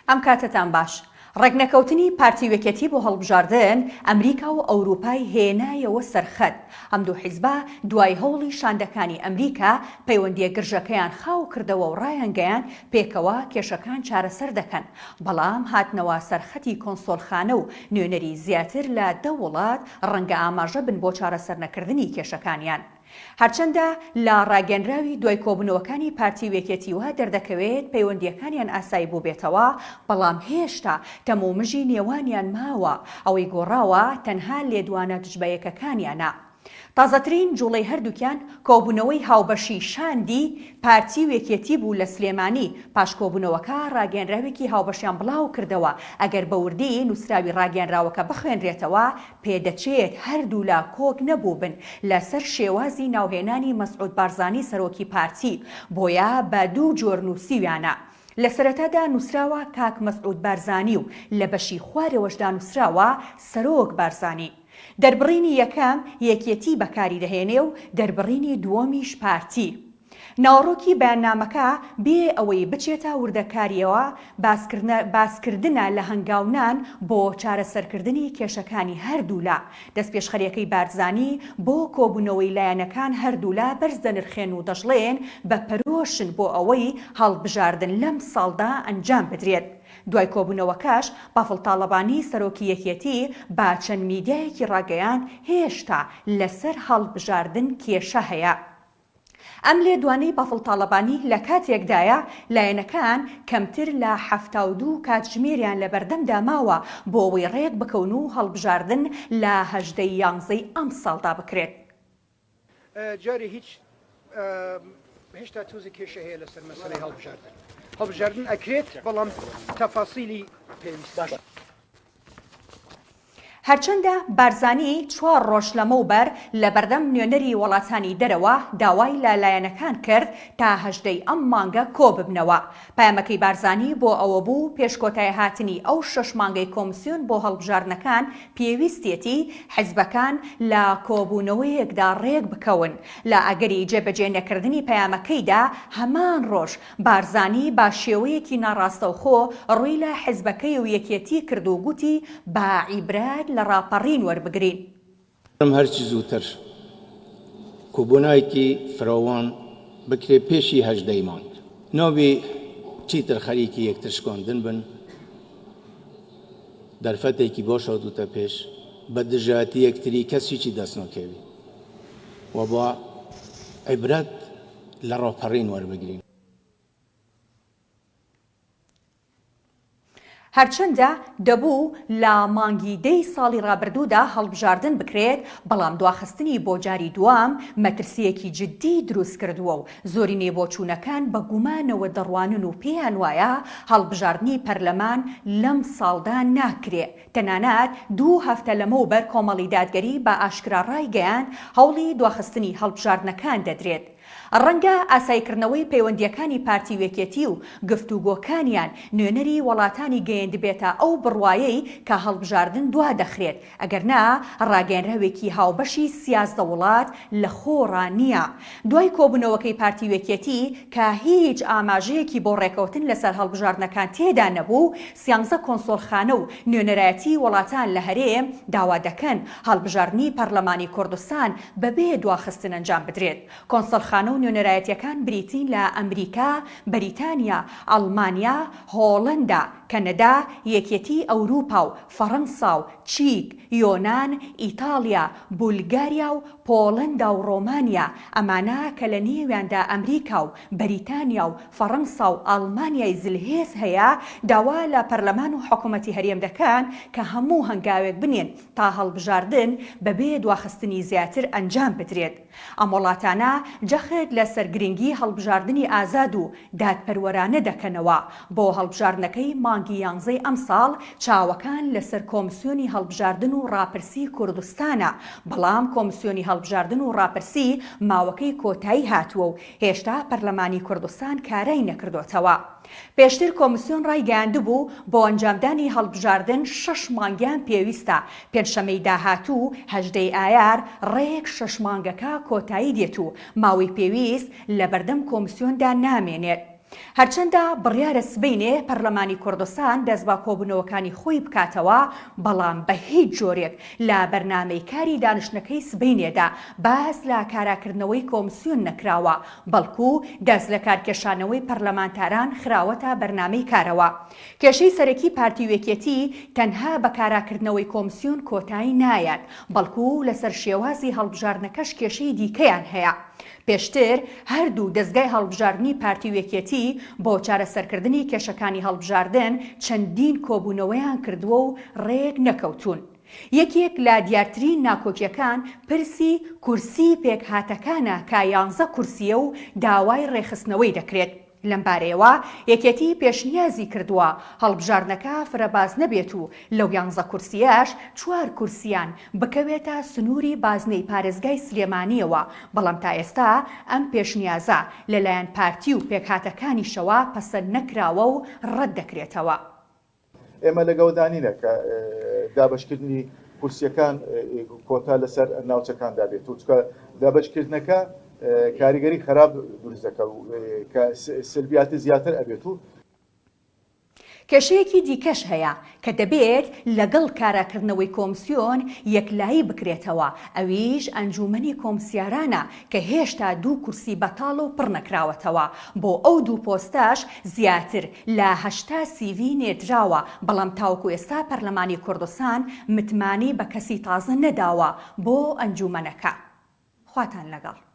ئەم کاتتان باش. ڕێگنەکەوتنی پارتی وێکێتی بۆ هەڵبژاردن ئەمریکا و ئەوروپای هێنایەوە سەرخەت. ئەم دوو حیزبە دوای هەوڵی شاندەکانی ئەمریکا پەیوەندیە گرژەکەیان خاو کردەوە و ڕایانگەیان پێکەوە کێشەکان چارەسەر دەکەن. بەڵام هاتنەوە سەرخەتی کۆنسۆڵخانە و نوێنەری زیاتر لە 10 وڵات ڕەنگە ئاماژە بن بۆ چارەسەر نەکردنی کێشەکانیان. هەرچەندە لە ڕاگەنراوی دوای کۆبوونەوەکانی پارتی وێکێتیوە دەردەکەوێت پەیوەندیەکانیان ئاسایی بوو بێتەوە، بەڵام هێشتا تەمومژی نێوانیان ماوە، ئەوەی گۆڕاوە تەنها لێدوانە دژبەیەکەکانیانە. تازەترین جوڵەی هەردووکیان کۆبوونەوەی هاوبەشی شاندی پارتی وێکێتی بوو لە سلێمانی. پاش کۆبوونەوەکە ڕاگەنراوێکی هاوبەشیان بڵاو کردەوە. ئەگەر بە وردی نووسراوی ڕاگەنراوەکە بخوێنرێتەوە پێدەچێت هەردوو لا کۆک نەبوو بن لەسەر شێوازی ناوهێنانی مەسعود بارزانی سەرۆکی پارتی، بۆیە بە دوو جۆر نووسیویانە. لە سەرەتادا نووسراوە کاک مەسعود بارزانی و لە بەشی خوارەوەشدا نووسراوە سەرۆک بارزانی. دەربڕینی یەکەم یەکێتی بەکاری دەهێنێ و دەربڕینی دووەمیش پارتی. ناوەڕۆکی بەیاننامەکە بێ ئەوەی بچێتە وردەکاریەوە باسکردنە لە هەنگاونان بۆ چارەسەرکردنی کێشەکانی هەردوولا. دەستپێشخەریەکەی بارزانی بۆ کۆبوونەوەی لایەنەکان هەردوولا بەرز دەنرخێن و دەژڵێن بە پەرۆشن بۆ ئەوەی هەڵبژاردن لەم ساڵدا ئەنجام بدرێت. دوای کۆبوونەوەکەش بافڵ تاڵەبانی سەرۆکی یەکێتی با چەند میدیایەکی ڕاگەیان هێشتا لەسەر هەڵبژاردن کێشە هەیە. ئەم لێدوانەی بافڵ تاڵەبانی لە کاتێکدایە لایەنەکان کەمتر لە 72 کاتژمێریان لە بەردەمدا ماوە بۆ ئەوەی ڕێک بکەون و هەڵبژاردن لە 18 ئەم ساڵدا بکرێت. جاری هێشتا تووزی کێشە هەیە لەسەر مەسەلەی هەڵبژاردن. هەڵبژاردن ئەکرێت، بەڵام تەفاسیلی پێویست. هەرچەندە بارزانی 4 ڕۆژ لەمەوبەر لە بەردەم نوێنەری وڵاتانی دەرەوە داوای لایەنەکان کرد تا 18 ئەم مانگە کۆ ببنەوە. پایامەکەی بارزانی بۆ ئەوە بوو پێشکۆتای هاتنی ئەو 6 مانگەی کۆمسیۆن بۆ هەڵبژاردنەکان پێویستێتی حیزبەکان لە کۆبوونەوەیەکدا ڕێک بکەون. لە ئەگەری جێبەجێ نەکردنی پەیامەکەیدا هەمان ڕۆژ بارزانی با شێوەیەکی ناڕاستەوخۆ ڕووی لە حیزبەکەی و یەکێتی کرد و گوتی با عیبرات لە ڕاپەڕین وەربگرین. هەرچی زووتر کۆبوونایەکی فراوان بکرێ پێشی 18 مانگ. ناوی چیتر خەریکی یەکتر شکاندن بن، دەرفەتێکی باشە دوتە پێش بە دژایەتی یەکتری کەسێکی دەست ناکەوی و با عیبرەت لە ڕاپەڕین وەربگرین. هەرچەندە دەبوو لە مانگی 10 ساڵی ڕابردوودا هەڵبژاردن بکرێت، بەڵام دواخستنی بۆ جاری دوام مەترسیەکی جدی دروست کردووە و زۆری نێبۆچوونەکان بە گومانەوە دەڕوانن و پێیان وایە هەڵبژاردنی پەرلەمان لەم ساڵدا ناکرێت. تەنانەت 2 هەفتە لەمەوبەر کۆمەڵی دادگەری بە ئاشکرا ڕایگەیان هەوڵی دواخستنی هەڵبژاردنەکان دەدرێت. ڕەنگە ئاسایکردنەوەی پەیوەندیەکانی پارتی وێکێتی و گفتوگۆکانیان نوێنەری وڵاتانی گەیەند بێتە ئەو بڕوایەی کە هەڵبژاردن دوا دەخرێت، ئەگەرنا ڕاگەنراوێکی هاوبەشی 13 وڵات لە خۆڕا نییە. دوای کۆبوونەوەکەی پارتی وێکێتی کە هیچ ئاماژەیەکی بۆ ڕێکەوتن لەسەر هەڵبژاردنەکان تێدا نەبوو، 13 کۆنسۆڵخانە و نوێنەرایەتی وڵاتان لە هەرێم داوا دەکەن هەڵبژاردنی پەرلەمانی کوردستان بەبێ دواخستن ئەنجام بدرێت. کۆنسۆڵخانە و نوێنەرایەتیەکان بریتین لە ئەمریکا، بەریتانیا، ئەڵمانیا، هۆڵەندا، کەنەدا، یەکێتی ئەوروپا و فەڕەنسا و چیک، یۆنان، ئیتالیا، بولگاریا و پۆڵەندا و ڕۆمانیا. ئەمانە کە لە نێویاندا ئەمریکا و بەریتانیا و فەڕەنسا و ئەڵمانیای زلهێز هەیە، داوا لە پەرلەمان و حکوومەتی هەرێم دەکەن کە هەموو هەنگاوێک بنێن تا هەڵبژاردن بەبێ دواخستنی زیاتر ئەنجام بدرێت. ئەم وڵاتانە جەخت لە سەرگرنگی هەڵبژاردننی ئازاد و دادپەروەرانە دەکەنەوە. بۆ هەڵبژاردنەکەی مانگی 11 ئەم ساڵ چاوەکان لەسەر کۆمسیۆنی هەڵبژاردن و ڕاپرسی کوردستانە، بەڵام کۆمسیۆنی هەڵبژاردن و ڕاپرسی ماوەکەی کۆتایی هاتووە و هێشتا پەرلەمانی کوردستان کارای نەکردوتەوە. پێشتر کۆمسیۆن ڕایگەیاندبوو بۆ ئەنجامدانی هەڵبژاردن 6 مانگیان پێویستە. پێنجشەمەی داهاتوو 18 ئایار ڕێک 6 مانگەکە کۆتایی دێت و ماوەی پێویست لە بەردەم کۆمسیۆندا نامێنێت. هەرچەندە بڕیارە سبەینێ پەرلەمانی کوردستان دەست بە کۆبوونەوەکانی خۆی بکاتەوە، بەڵام بە هیچ جۆرێک لە بەرنامەی کاری دانیشتنەکەی سبەینێدا باس لە کاراکردنەوەی کۆمسیۆن نەکراوە، بەڵکو دەست لە کارکێشانەوەی پەرلەمانتاران خراوەتە بەرنامەی کارەوە. کێشەی سەرەکی پارتی وێکێتی تەنها بە کاراکردنەوەی کۆمسیۆن کۆتایی نایەت، بەڵکو لەسەر شێوازی هەڵبژاردنەکەش کێشەی دیکەیان هەیە. پێشتر هەردوو دەستگای هەڵبژاردننی پارتی وێکێتی بۆ چارەسەرکردنی کێشەکانی هەڵبژاردن چەندین کۆبوونەوەیان کردووە و ڕێک نەکەوتون. یەکێک لە دیارترین ناکۆکیەکان پرسی کورسی پێکهاتەکانە کە 11 کورسیە و داوای ڕێخستنەوەی دەکرێت. لەم بارەیەوە یەکێتی پێشنیازی کردووە هەڵبژاردنەکە فرەباز نەبێت و لەو 11 کورسیەش 4 کورسیان بکەوێتە سنووری بازنەی پارێزگای سلێمانیەوە، بەڵام تا ئێستا ئەم پێشنیازە لەلایەن پارتی و پێکهاتەکانیشەوە پەسەند نەکراوە و ڕەت دەکرێتەوە. ئێمە لەگەڵدانینە کە دابەشکردنی کورسیەکان کۆتا لەسەر ناوچەکاندا بێت و چکە دابەشکردنەکە کاریگەری خراپ دروست دەکە و کە سلبیاتی زیاتر ئەبێت و کێشەیەکی دیکەش هەیە کە دەبێت لەگەڵ کاراکردنەوەی کۆمسیۆن یەکلایی بکرێتەوە، ئەویش ئەنجومەنی کۆمسیارانە کە هێشتا 2 کورسی بەتاڵ و پڕ نەکراوەتەوە. بۆ ئەو 2 پۆستاش زیاتر لە 80 CV نێردراوە، بەڵام تاوەکو ئێستا پەرلەمانی کوردستان متمانی بە کەسی تازە نەداوە بۆ ئەنجومەنەکە. خواتان لەگەڵ.